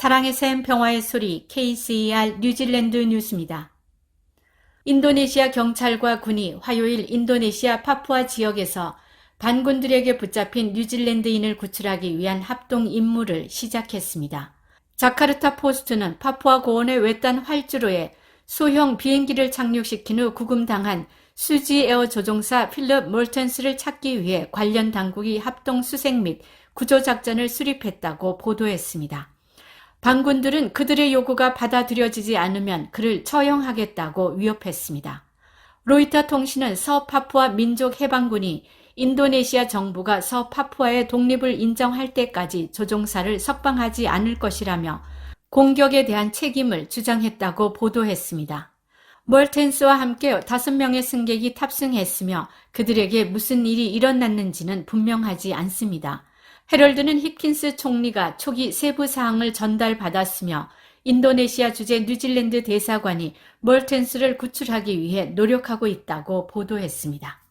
사랑의 샘 평화의 소리 KCER 뉴질랜드 뉴스입니다. 인도네시아 경찰과 군이 화요일 인도네시아 파푸아 지역에서 반군들에게 붙잡힌 뉴질랜드인을 구출하기 위한 합동 임무를 시작했습니다. 자카르타 포스트는 파푸아 고원의 외딴 활주로에 소형 비행기를 착륙시킨 후 구금당한 수지 에어 조종사 필립 몰턴스를 찾기 위해 관련 당국이 합동 수색 및 구조 작전을 수립했다고 보도했습니다. 반군들은 그들의 요구가 받아들여지지 않으면 그를 처형하겠다고 위협했습니다. 로이터 통신은 서파푸아 민족해방군이 인도네시아 정부가 서파푸아의 독립을 인정할 때까지 조종사를 석방하지 않을 것이라며 공격에 대한 책임을 주장했다고 보도했습니다. 멀텐스와 함께 5명의 승객이 탑승했으며 그들에게 무슨 일이 일어났는지는 분명하지 않습니다. 헤럴드는 힙킨스 총리가 초기 세부 사항을 전달받았으며 인도네시아 주재 뉴질랜드 대사관이 멀텐스를 구출하기 위해 노력하고 있다고 보도했습니다.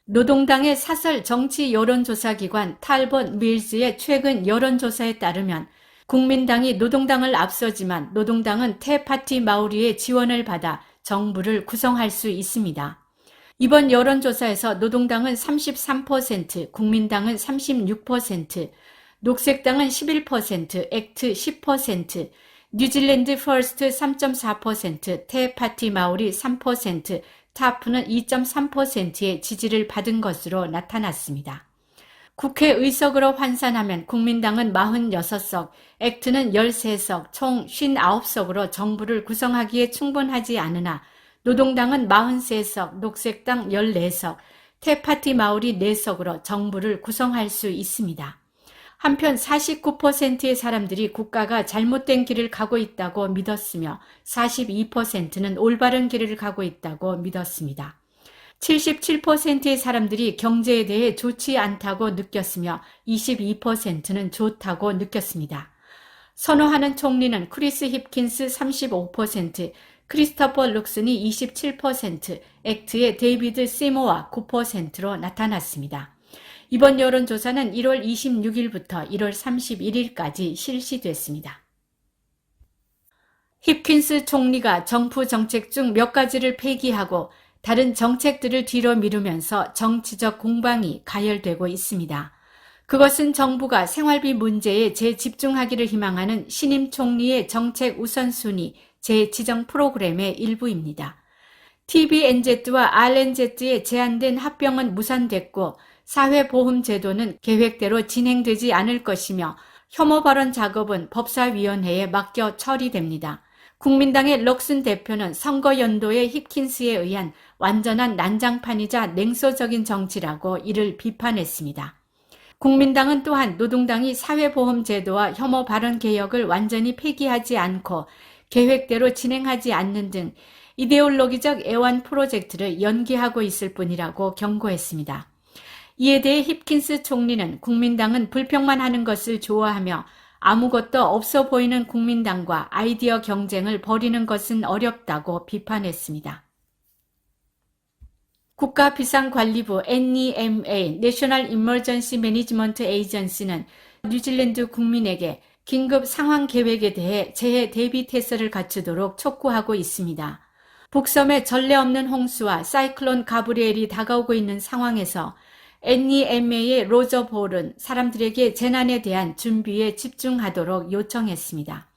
노동당의 사설 정치 여론조사기관 탈벗 밀즈의 최근 여론조사에 따르면 국민당이 노동당을 앞서지만 노동당은 태파티 마우리의 지원을 받아 정부를 구성할 수 있습니다. 이번 여론조사에서 노동당은 33%, 국민당은 36%, 녹색당은 11%, 액트 10%, 뉴질랜드 퍼스트 3.4%, 태파티 마우리 3%, 타프는 2.3%의 지지를 받은 것으로 나타났습니다. 국회의석으로 환산하면 국민당은 46석, 액트는 13석, 총 59석으로 정부를 구성하기에 충분하지 않으나 노동당은 43석, 녹색당 14석, 태파티 마우리 4석으로 정부를 구성할 수 있습니다. 한편 49%의 사람들이 국가가 잘못된 길을 가고 있다고 믿었으며 42%는 올바른 길을 가고 있다고 믿었습니다. 77%의 사람들이 경제에 대해 좋지 않다고 느꼈으며 22%는 좋다고 느꼈습니다. 선호하는 총리는 크리스 힙킨스 35%, 크리스토퍼 룩슨이 27%, 액트의 데이비드 시모와 9%로 나타났습니다. 이번 여론조사는 1월 26일부터 1월 31일까지 실시됐습니다. 힙킨스 총리가 정부 정책 중 몇 가지를 폐기하고 다른 정책들을 뒤로 미루면서 정치적 공방이 가열되고 있습니다. 그것은 정부가 생활비 문제에 재집중하기를 희망하는 신임 총리의 정책 우선순위 재지정 프로그램의 일부입니다. TVNZ와 RNZ의 제한된 합병은 무산됐고 사회보험제도는 계획대로 진행되지 않을 것이며 혐오 발언 작업은 법사위원회에 맡겨 처리됩니다. 국민당의 럭슨 대표는 선거 연도의 힙킨스에 의한 완전한 난장판이자 냉소적인 정치라고 이를 비판했습니다. 국민당은 또한 노동당이 사회보험제도와 혐오 발언 개혁을 완전히 폐기하지 않고 계획대로 진행하지 않는 등 이데올로기적 애완 프로젝트를 연기하고 있을 뿐이라고 경고했습니다. 이에 대해 힙킨스 총리는 국민당은 불평만 하는 것을 좋아하며 아무것도 없어 보이는 국민당과 아이디어 경쟁을 벌이는 것은 어렵다고 비판했습니다. 국가비상관리부 NEMA National Emergency Management Agency는 뉴질랜드 국민에게 긴급 상황 계획에 대해 재해 대비 태세를 갖추도록 촉구하고 있습니다. 북섬에 전례 없는 홍수와 사이클론 가브리엘이 다가오고 있는 상황에서 NEMA의 로저 볼은 사람들에게 재난에 대한 준비에 집중하도록 요청했습니다.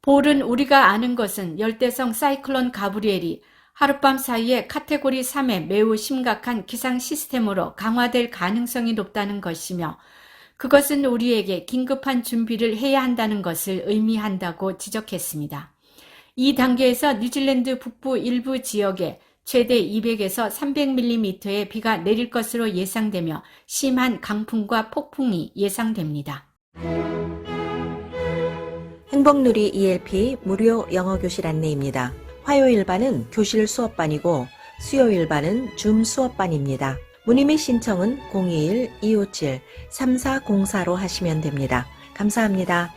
볼은 우리가 아는 것은 열대성 사이클론 가브리엘이 하룻밤 사이에 카테고리 3의 매우 심각한 기상 시스템으로 강화될 가능성이 높다는 것이며 그것은 우리에게 긴급한 준비를 해야 한다는 것을 의미한다고 지적했습니다. 이 단계에서 뉴질랜드 북부 일부 지역에 최대 200에서 300mm의 비가 내릴 것으로 예상되며 심한 강풍과 폭풍이 예상됩니다. 행복누리 ELP 무료 영어교실 안내입니다. 화요일반은 교실 수업반이고 수요일반은 줌 수업반입니다. 문의 및 신청은 021-257-3404로 하시면 됩니다. 감사합니다.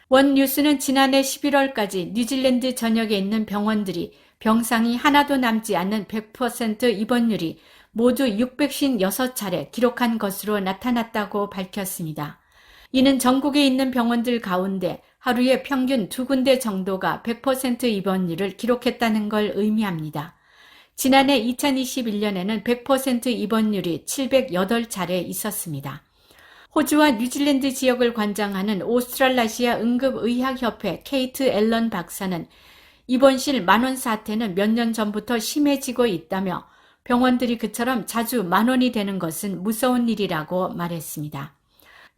원뉴스는 지난해 11월까지 뉴질랜드 전역에 있는 병원들이 병상이 하나도 남지 않는 100% 입원율이 모두 656차례 기록한 것으로 나타났다고 밝혔습니다. 이는 전국에 있는 병원들 가운데 하루에 평균 2군데 정도가 100% 입원율을 기록했다는 걸 의미합니다. 지난해 2021년에는 100% 입원율이 708차례 있었습니다. 호주와 뉴질랜드 지역을 관장하는 오스트랄라시아 응급의학협회 케이트 앨런 박사는 입원실 만원 사태는 몇 년 전부터 심해지고 있다며 병원들이 그처럼 자주 만원이 되는 것은 무서운 일이라고 말했습니다.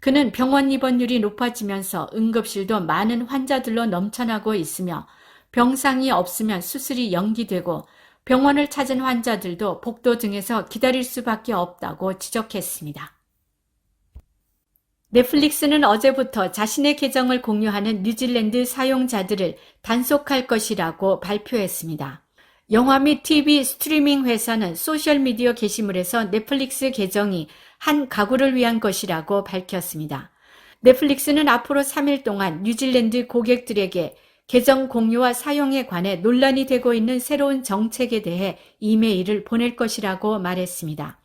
그는 병원 입원율이 높아지면서 응급실도 많은 환자들로 넘쳐나고 있으며 병상이 없으면 수술이 연기되고 병원을 찾은 환자들도 복도 등에서 기다릴 수밖에 없다고 지적했습니다. 넷플릭스는 어제부터 자신의 계정을 공유하는 뉴질랜드 사용자들을 단속할 것이라고 발표했습니다. 영화 및 TV 스트리밍 회사는 소셜미디어 게시물에서 넷플릭스 계정이 한 가구를 위한 것이라고 밝혔습니다. 넷플릭스는 앞으로 3일 동안 뉴질랜드 고객들에게 계정 공유와 사용에 관해 논란이 되고 있는 새로운 정책에 대해 이메일을 보낼 것이라고 말했습니다.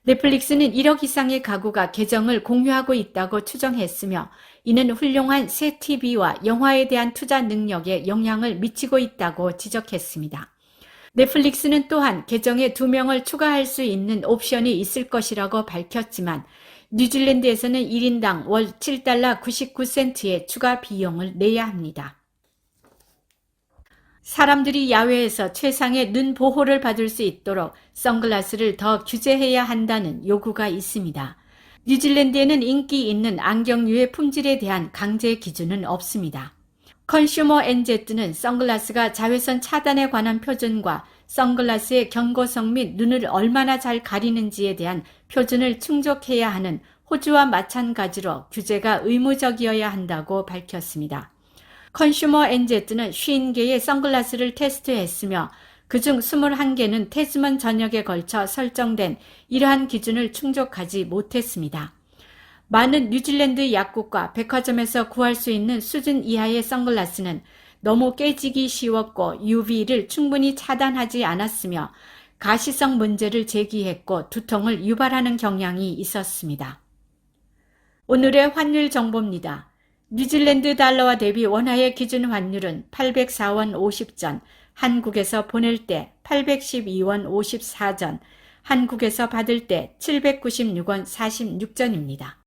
넷플릭스는 1억 이상의 가구가 계정을 공유하고 있다고 추정했으며 이는 훌륭한 새 TV와 영화에 대한 투자 능력에 영향을 미치고 있다고 지적했습니다. 넷플릭스는 또한 계정에 2명을 추가할 수 있는 옵션이 있을 것이라고 밝혔지만 뉴질랜드에서는 1인당 월 7달러 99센트의 추가 비용을 내야 합니다. 사람들이 야외에서 최상의 눈 보호를 받을 수 있도록 선글라스를 더 규제해야 한다는 요구가 있습니다. 뉴질랜드에는 인기 있는 안경류의 품질에 대한 강제 기준은 없습니다. 컨슈머 NZ는 선글라스가 자외선 차단에 관한 표준과 선글라스의 견고성 및 눈을 얼마나 잘 가리는지에 대한 표준을 충족해야 하는 호주와 마찬가지로 규제가 의무적이어야 한다고 밝혔습니다. 컨슈머 NZ는 50개의 선글라스를 테스트했으며 그중 21개는 태즈먼 전역에 걸쳐 설정된 이러한 기준을 충족하지 못했습니다. 많은 뉴질랜드 약국과 백화점에서 구할 수 있는 수준 이하의 선글라스는 너무 깨지기 쉬웠고 UV를 충분히 차단하지 않았으며 가시성 문제를 제기했고 두통을 유발하는 경향이 있었습니다. 오늘의 환율 정보입니다. 뉴질랜드 달러와 대비 원화의 기준 환율은 804원 50전, 한국에서 보낼 때 812원 54전, 한국에서 받을 때 796원 46전입니다.